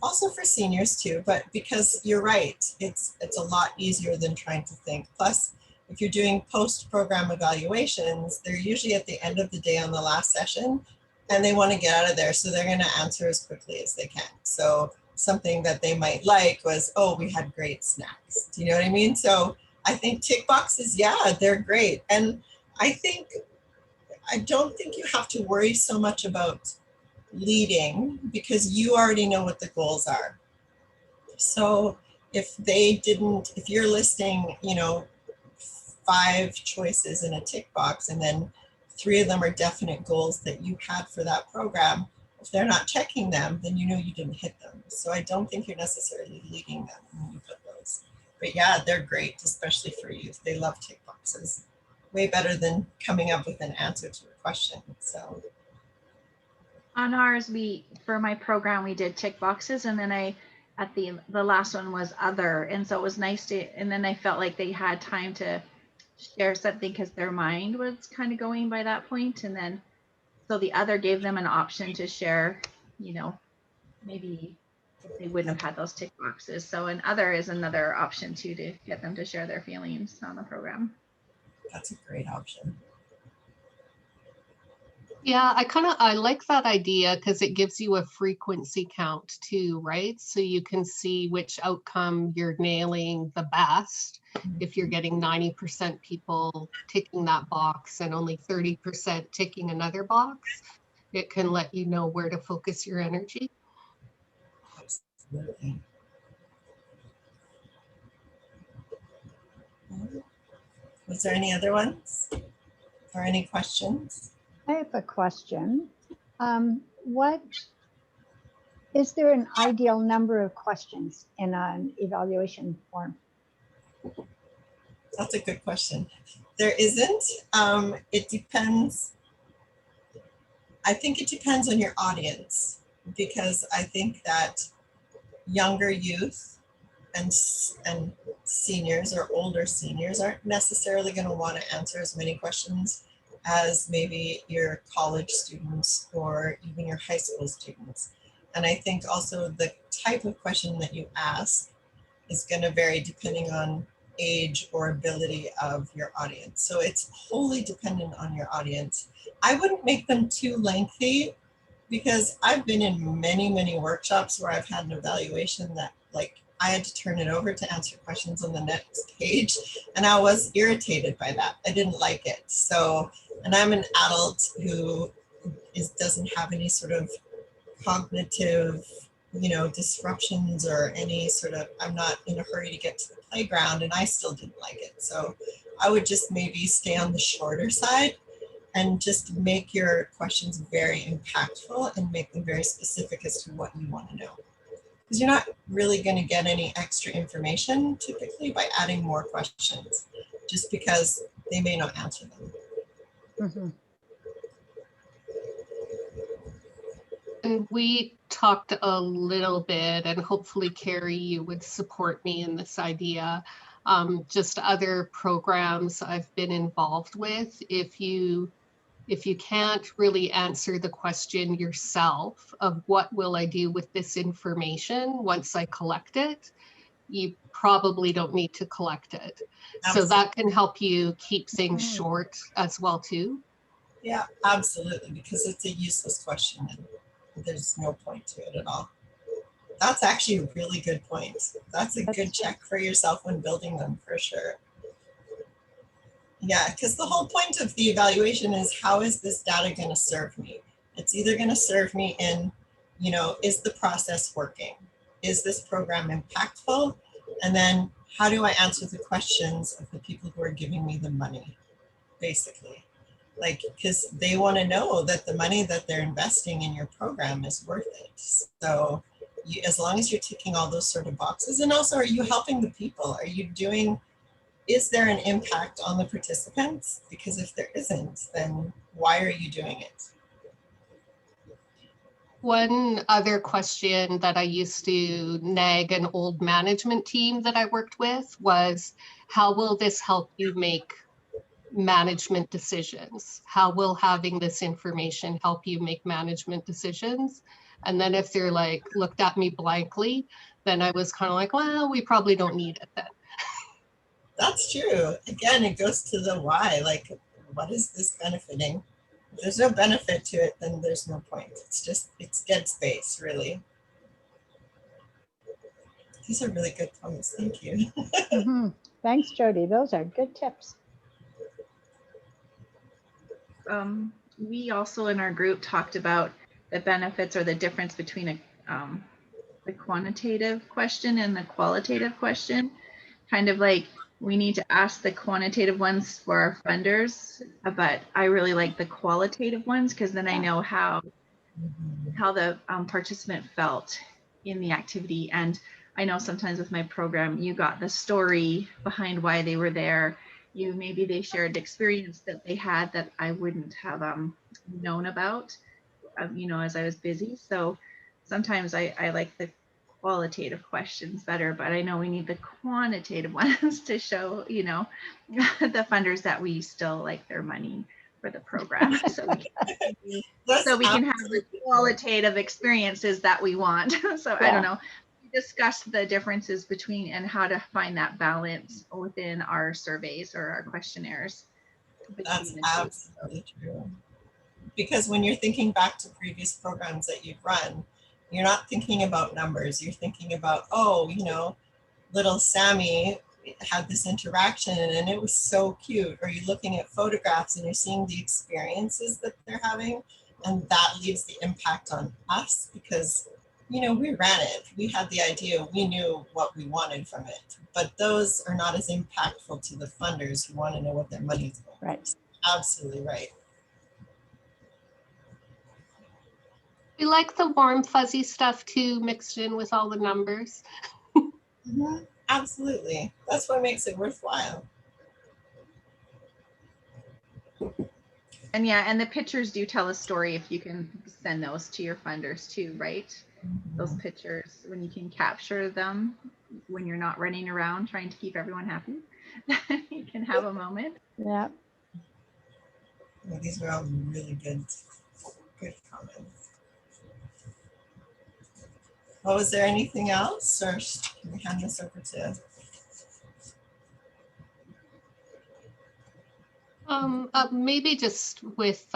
also for seniors too, but because you're right, it's a lot easier than trying to think. Plus, if you're doing post-program evaluations, they're usually at the end of the day on the last session, and they want to get out of there, so they're going to answer as quickly as they can. So something that they might like was, oh, we had great snacks. Do you know what I mean? So I think tick boxes, yeah, they're great. And I don't think you have to worry so much about leading because you already know what the goals are. So if you're listing, you know, 5 choices in a tick box and then 3 of them are definite goals that you had for that program, if they're not checking them, then you know you didn't hit them. So I don't think you're necessarily leading them when you put those. But yeah, they're great, especially for youth. They love tick boxes. Way better than coming up with an answer to a question. So on ours, for my program, we did tick boxes, and then at the last one was other, and so it was nice to, and then I felt like they had time to share something because their mind was kind of going by that point, and then so the other gave them an option to share, you know, maybe if they wouldn't have had those tick boxes. So an other is another option too, to get them to share their feelings on the program. That's a great option. Yeah, I like that idea because it gives you a frequency count too, right? So you can see which outcome you're nailing the best. If you're getting 90% people ticking that box and only 30% ticking another box, it can let you know where to focus your energy. Absolutely. Was there any other ones or any questions? I have a question. Is there an ideal number of questions in an evaluation form? That's a good question. There isn't. It depends. I think it depends on your audience, because I think that younger youth and seniors or older seniors aren't necessarily going to want to answer as many questions as maybe your college students or even your high school students. And I think also the type of question that you ask is going to vary depending on age or ability of your audience. So it's wholly dependent on your audience. I wouldn't make them too lengthy, because I've been in many, many workshops where I've had an evaluation that like I had to turn it over to answer questions on the next page, and I was irritated by that. I didn't like it. So, and I'm an adult who doesn't have any sort of cognitive, disruptions or any sort of, I'm not in a hurry to get to the playground, and I still didn't like it. So I would just maybe stay on the shorter side and just make your questions very impactful and make them very specific as to what you want to know. Because you're not really going to get any extra information typically by adding more questions, just because they may not answer them. Mm-hmm. And we talked a little bit, and hopefully, Carrie, you would support me in this idea. Just other programs I've been involved with. If you can't really answer the question yourself of what will I do with this information once I collect it, you probably don't need to collect it. Absolutely. So that can help you keep things short as well too. Yeah, absolutely, because it's a useless question and there's no point to it at all. That's actually a really good point. That's a good check for yourself when building them, for sure. Yeah, because the whole point of the evaluation is, how is this data going to serve me? It's either going to serve me in, is the process working? Is this program impactful? And then how do I answer the questions of the people who are giving me the money, basically? Like, because they want to know that the money that they're investing in your program is worth it. So as long as you're ticking all those sort of boxes, and also, are you helping the people? Are you doing, is there an impact on the participants? Because if there isn't, then why are you doing it? One other question that I used to nag an old management team that I worked with was, how will this help you make management decisions? How will having this information help you make management decisions? And then if they're like, looked at me blankly, then I was kind of like, well, we probably don't need it then. That's true. Again, it goes to the why, like, what is this benefiting? If there's no benefit to it, then there's no point. It's dead space, really. These are really good points. Thank you. Mm-hmm. Thanks, Jody. Those are good tips. We also in our group talked about the benefits or the difference between the quantitative question and the qualitative question. Kind of like, we need to ask the quantitative ones for our funders, but I really like the qualitative ones, because then I know how the participant felt in the activity. And I know sometimes with my program, you got the story behind why they were there. Maybe they shared experience that they had that I wouldn't have known about, as I was busy. So sometimes I like the qualitative questions better, but I know we need the quantitative ones to show, the funders that we still like their money for the program. So we can have the qualitative experiences that we want. So yeah. I don't know. Discuss the differences between and how to find that balance within our surveys or our questionnaires. That's absolutely true. Because when you're thinking back to previous programs that you've run, you're not thinking about numbers. You're thinking about, little Sammy had this interaction and it was so cute. Or you're looking at photographs and you're seeing the experiences that they're having, and that leaves the impact on us because we ran it. We had the idea. We knew what we wanted from it. But those are not as impactful to the funders who want to know what their money is going. Right. Absolutely right. We like the warm, fuzzy stuff too, mixed in with all the numbers. Mm-hmm. Absolutely. That's what makes it worthwhile. And yeah, and the pictures do tell a story if you can send those to your funders too, right? Those pictures, when you can capture them, when you're not running around trying to keep everyone happy, you can have a moment. Yeah. Well, these were all really good comments. Well, was there anything else, or can we hand this over to? Maybe just with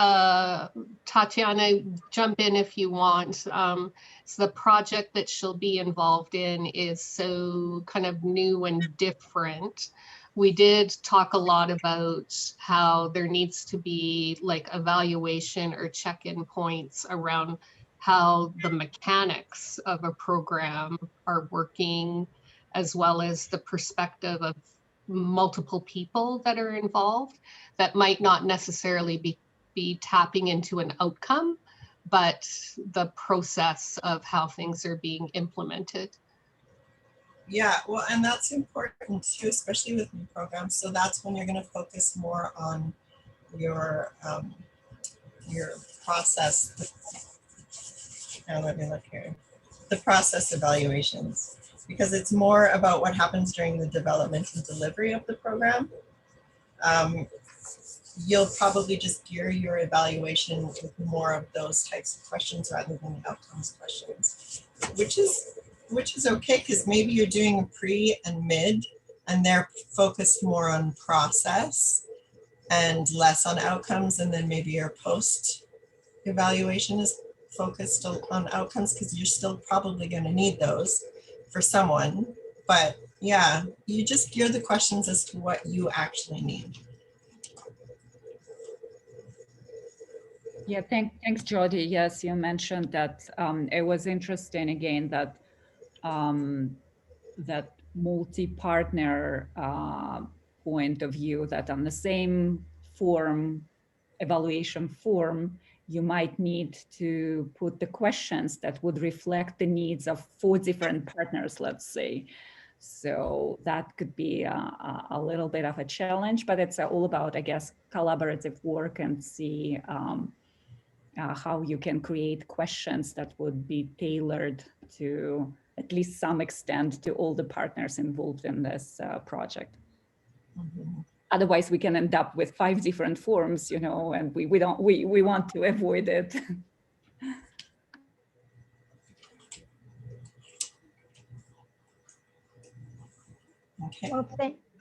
Tatiana, jump in if you want. So the project that she'll be involved in is so kind of new and different. We did talk a lot about how there needs to be like evaluation or check-in points around how the mechanics of a program are working, as well as the perspective of multiple people that are involved that might not necessarily be tapping into an outcome, but the process of how things are being implemented. Yeah, well, and that's important too, especially with new programs. So that's when you're going to focus more on your process. Now let me look here. The process evaluations, because it's more about what happens during the development and delivery of the program. You'll probably just gear your evaluation with more of those types of questions rather than the outcomes questions, which is okay, because maybe you're doing a pre and mid and they're focused more on process and less on outcomes, and then maybe your post evaluation is focused on outcomes, because you're still probably going to need those for someone. But yeah, you just gear the questions as to what you actually need. Yeah, thanks, Jody. Yes, you mentioned that it was interesting again that that multi-partner point of view, that on the same form, evaluation form, you might need to put the questions that would reflect the needs of 4 different partners, let's say. So that could be a little bit of a challenge, but it's all about, I guess, collaborative work and see how you can create questions that would be tailored to at least some extent to all the partners involved in this project. Mm-hmm. Otherwise, we can end up with 5 different forms, you know, and we want to avoid it. Okay. Well,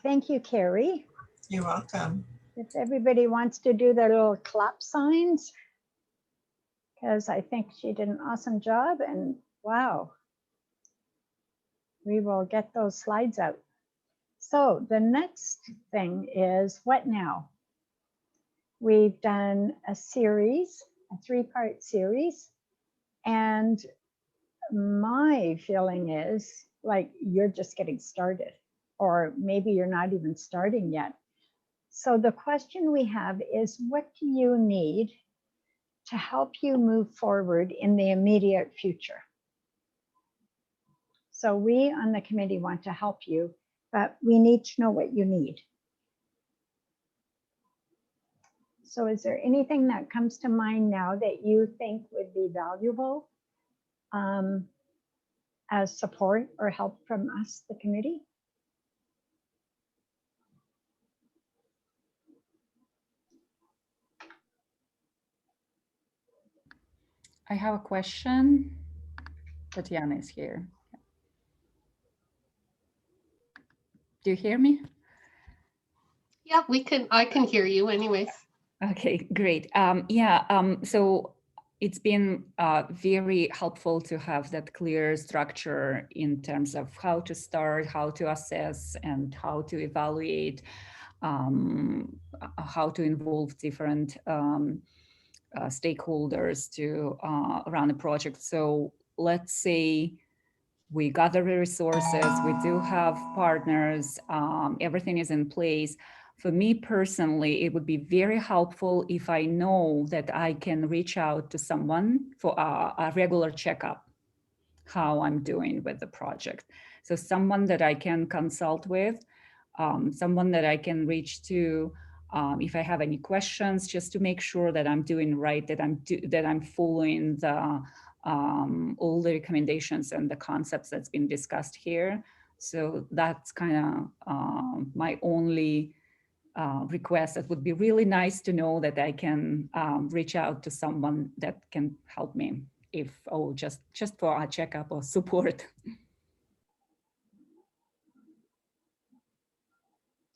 thank you, Carrie. You're welcome. If everybody wants to do their little clap signs, because I think she did an awesome job, and wow, we will get those slides out. So the next thing is what now? We've done a series, a 3-part series, and my feeling is like you're just getting started, or maybe you're not even starting yet. So the question we have is, what do you need to help you move forward in the immediate future? So we on the committee want to help you, but we need to know what you need. So is there anything that comes to mind now that you think would be valuable as support or help from us, the committee? I have a question. Tatiana is here. Do you hear me? Yeah, I can hear you anyways. Okay, great. So it's been very helpful to have that clear structure in terms of how to start, how to assess, and how to evaluate, how to involve different stakeholders to run a project. So let's say we gather the resources, we do have partners, everything is in place. For me personally, it would be very helpful if I know that I can reach out to someone for a regular checkup, how I'm doing with the project. So someone that I can consult with, someone that I can reach to if I have any questions, just to make sure that I'm doing right, that I'm following the all the recommendations and the concepts that's been discussed here. So that's kind of my only request, it would be really nice to know that I can reach out to someone that can help me, if just for a checkup or support.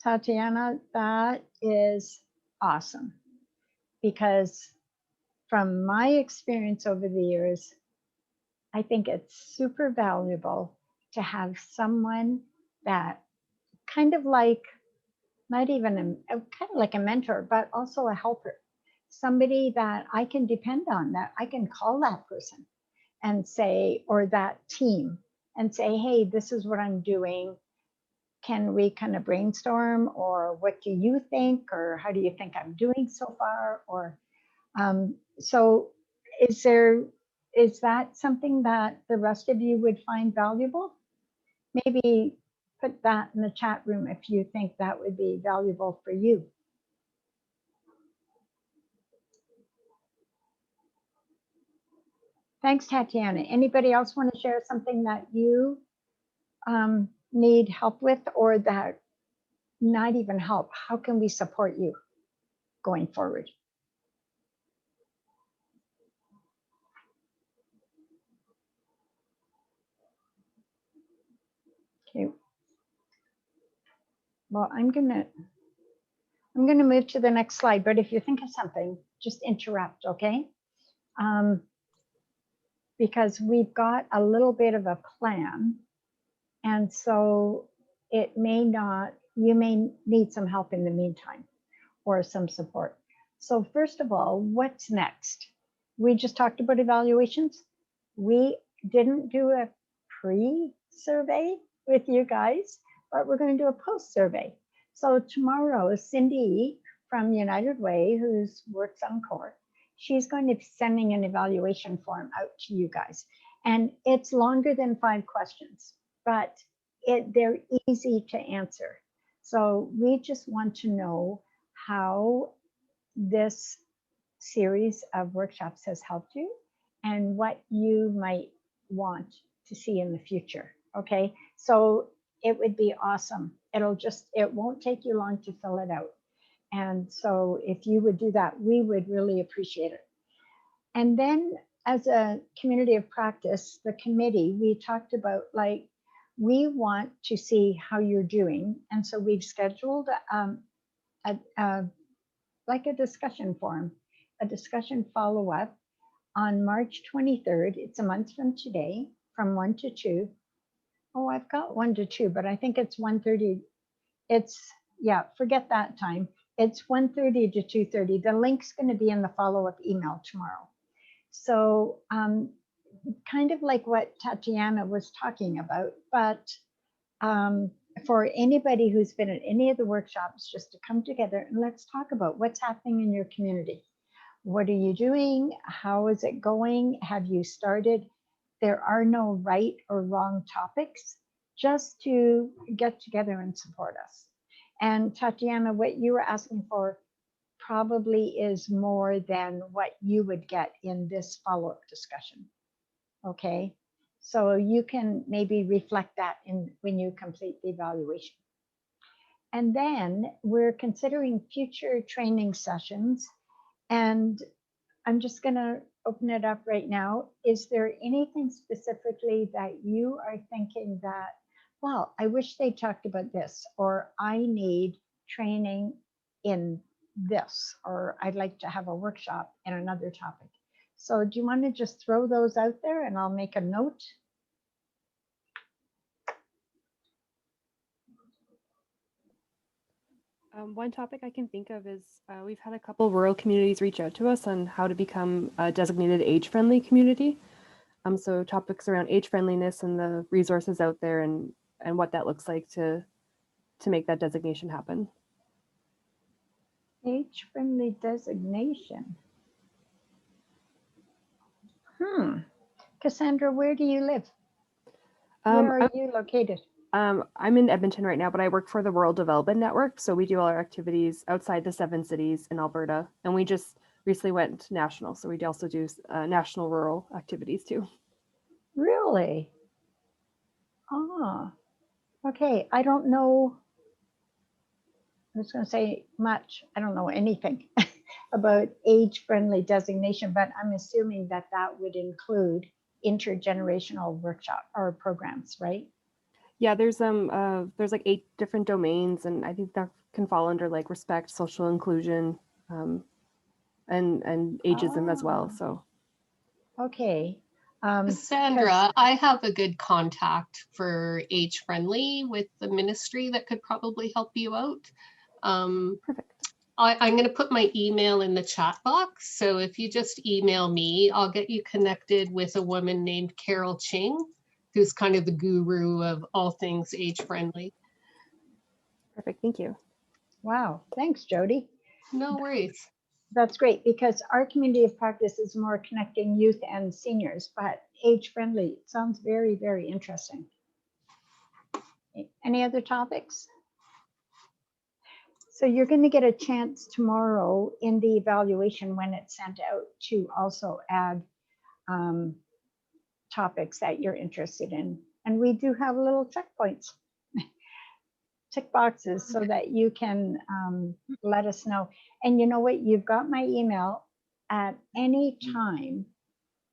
Tatiana, that is awesome, because from my experience over the years, I think it's super valuable to have someone that kind of like, not even kind of like a mentor, but also a helper, somebody that I can depend on, that I can call that person and say, or that team, and say, hey, this is what I'm doing. Can we kind of brainstorm, or what do you think, or how do you think I'm doing so far? Or so is that something that the rest of you would find valuable? Maybe put that in the chat room if you think that would be valuable for you. Thanks, Tatiana. Anybody else want to share something that you need help with, or that not even help? How can we support you going forward? Okay. Well, I'm gonna move to the next slide, but if you think of something, just interrupt, okay? Because we've got a little bit of a plan, and so it may not, you may need some help in the meantime, or some support. So first of all, what's next? We just talked about evaluations. We didn't do a pre-survey with you guys, but we're going to do a post-survey. So tomorrow, Cindy from United Way, who works on CORE, she's going to be sending an evaluation form out to you guys. And it's longer than 5 questions, but they're easy to answer. So we just want to know how this series of workshops has helped you and what you might want to see in the future. Okay, so it would be awesome. It won't take you long to fill it out. And so if you would do that, we would really appreciate it. And then as a community of practice, the committee, we talked about, like, we want to see how you're doing. And so we've scheduled like a discussion forum, a discussion follow-up on March 23rd. It's a month from today, from 1 to 2. Oh, I've got 1 to 2, but I think it's 1:30. Yeah, forget that time. It's 1:30 to 2:30. The link's going to be in the follow-up email tomorrow. So kind of like what Tatiana was talking about, but for anybody who's been at any of the workshops, just to come together and let's talk about what's happening in your community. What are you doing? How is it going? Have you started? There are no right or wrong topics, just to get together and support us. And Tatiana, what you were asking for probably is more than what you would get in this follow-up discussion. Okay, so you can maybe reflect that when you complete the evaluation. And then we're considering future training sessions, and I'm just going to open it up right now. Is there anything specifically that you are thinking that, well, I wish they talked about this, or I need training in this, or I'd like to have a workshop in another topic? So do you want to just throw those out there and I'll make a note? One topic I can think of is we've had a couple rural communities reach out to us on how to become a designated age-friendly community. So topics around age friendliness and the resources out there and what that looks like to make that designation happen. Age-friendly designation. Cassandra, where do you live? Where are you located? I'm in Edmonton right now, but I work for the Rural Development Network. So we do all our activities outside the 7 cities in Alberta. And we just recently went national. So we also do national rural activities too. Really? Ah, okay. I don't know. was going to say much, I don't know anything about age-friendly designation, but I'm assuming that that would include intergenerational workshop or programs, right? Yeah, there's like 8 different domains, and I think that can fall under like respect, social inclusion, and ageism as well. So Okay. Sandra, I have a good contact for age friendly with the ministry that could probably help you out. perfect. I'm going to put my email in the chat box. So if you just email me, I'll get you connected with a woman named Carol Ching, who's kind of the guru of all things age friendly. Perfect. Thank you. Wow. Thanks, Jody. No worries. That's great, because our community of practice is more connecting youth and seniors, but age-friendly sounds very, very interesting. Any other topics? So you're going to get a chance tomorrow in the evaluation when it's sent out to also add topics that you're interested in. And we do have little checkpoints, tick boxes, so that you can let us know. And you know what? You've got my email at any time.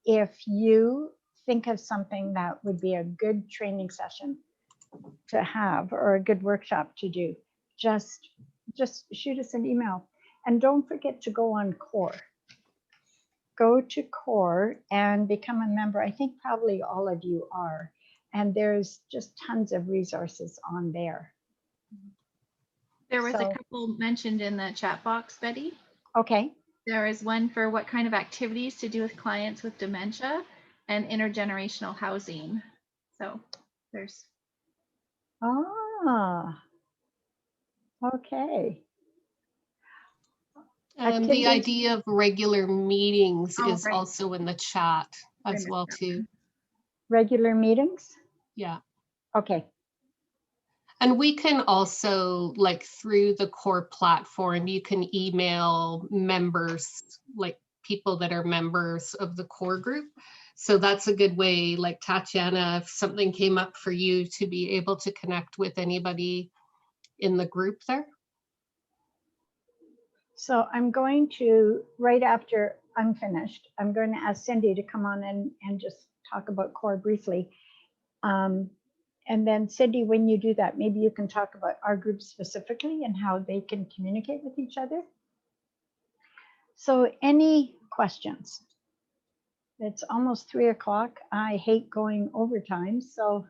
If you think of something that would be a good training session to have or a good workshop to do, just shoot us an email. And don't forget to go on CORE. Go to CORE and become a member. I think probably all of you are. And there's just tons of resources on there. There was So- a couple mentioned in the chat box, Betty. Okay. There is one for what kind of activities to do with clients with dementia and intergenerational housing. So there's. Ah, okay. And the Activities- idea of regular meetings Oh, is right. also in the chat as well too. Regular meetings? Yeah. Okay. And we can also, like through the core platform, you can email members, like people that are members of the core group. So that's a good way, like Tatiana, if something came up for you to be able to connect with anybody in the group there. So I'm going to, right after I'm finished, I'm going to ask Cindy to come on and just talk about CORE briefly. And then Cindy, when you do that, maybe you can talk about our group specifically and how they can communicate with each other. So any questions? It's almost 3 o'clock. I hate going overtime. So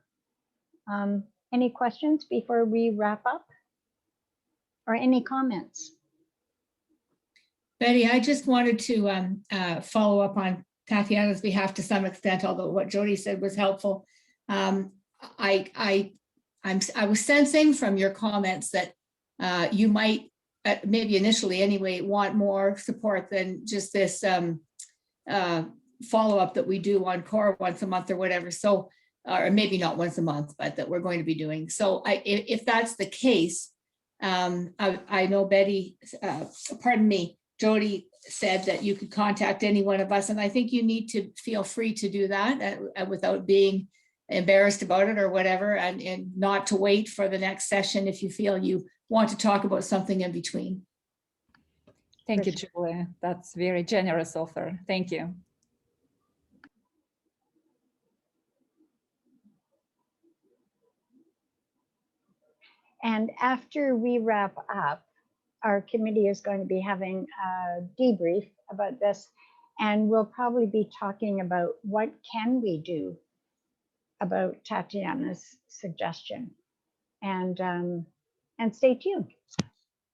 any questions before we wrap up? Or any comments? Betty, I just wanted to follow up on Tatiana's behalf to some extent, although what Jody said was helpful. I was sensing from your comments that you might, maybe initially anyway, want more support than just this follow-up that we do on CORE once a month or whatever. So, or maybe not once a month, but that we're going to be doing. So if that's the case, I know Betty, pardon me, Jody said that you could contact any one of us, and I think you need to feel free to do that without being embarrassed about it or whatever, and not to wait for the next session if you feel you want to talk about something in between. Thank you, Julie. That's very generous offer. Thank you. And after we wrap up, our committee is going to be having a debrief about this, and we'll probably be talking about what can we do about Tatiana's suggestion. And stay tuned.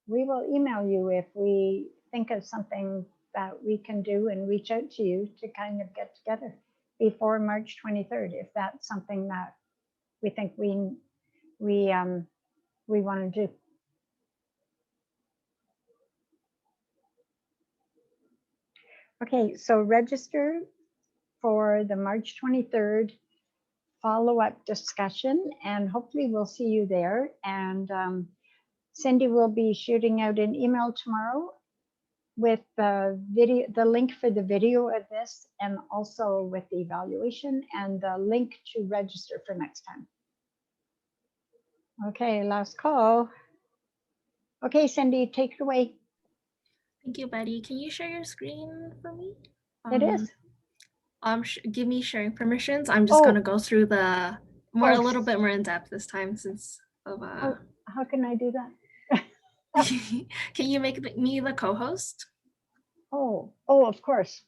We will email you if we think of something that we can do and reach out to you to kind of get together before March 23rd, if that's something that we think we want to do. Okay, so register for the March 23rd follow-up discussion, and hopefully we'll see you there. And Cindy will be shooting out an email tomorrow with the video, the link for the video of this, and also with the evaluation and the link to register for next time. Okay, last call. Okay, Cindy, take it away. Thank you, Betty. Can you share your screen for me? It is. Give me sharing permissions. I'm just gonna go through the a little bit more in depth this time since of How can I do that? Can you make me the co-host? Oh, of course.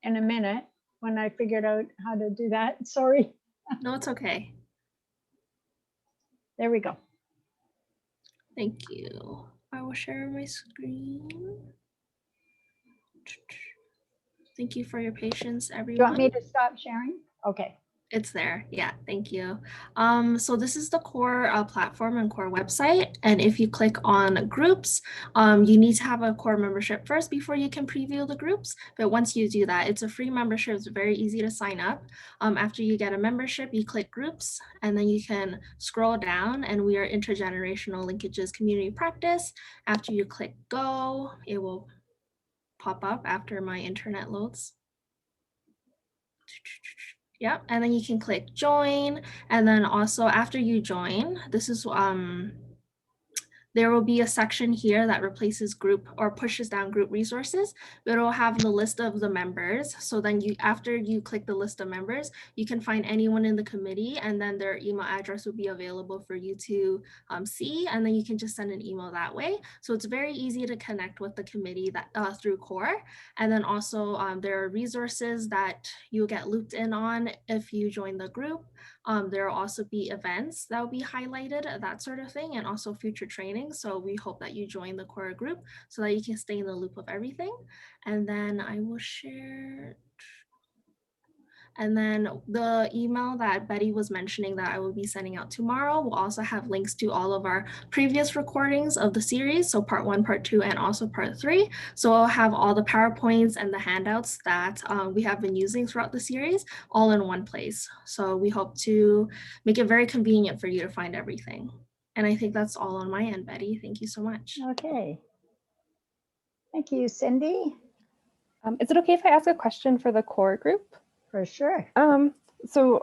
In a minute, when I figured out how to do that. Sorry. No, it's okay. There we go. Thank you. I will share my screen. Thank you for your patience, everyone. Do you want me to stop sharing? Okay. It's there. Yeah, thank you. So this is the core platform and core website. And if you click on groups, you need to have a core membership first before you can preview the groups. But once you do that, it's a free membership. It's very easy to sign up. After you get a membership, you click groups and then you can scroll down and we are Intergenerational Linkages Community Practice. After you click go, it will pop up after my internet loads. Yep, and then you can click join. And then also after you join, this is there will be a section here that replaces group or pushes down group resources. It will have the list of the members. So then after you click the list of members, you can find anyone in the committee and then their email address will be available for you to see. And then you can just send an email that way. So it's very easy to connect with the committee that through core. And then also there are resources that you'll get looped in on if you join the group. There will also be events that will be highlighted, that sort of thing, and also future training. So we hope that you join the core group so that you can stay in the loop of everything. And then I will share. And then the email that Betty was mentioning that I will be sending out tomorrow will also have links to all of our previous recordings of the series. So part 1, part 2, and also part 3. So I'll have all the PowerPoints and the handouts that we have been using throughout the series all in one place. So we hope to make it very convenient for you to find everything. And I think that's all on my end, Betty. Thank you so much. Okay. Thank you, Cindy. Is it okay if I ask a question for the core group? For sure. So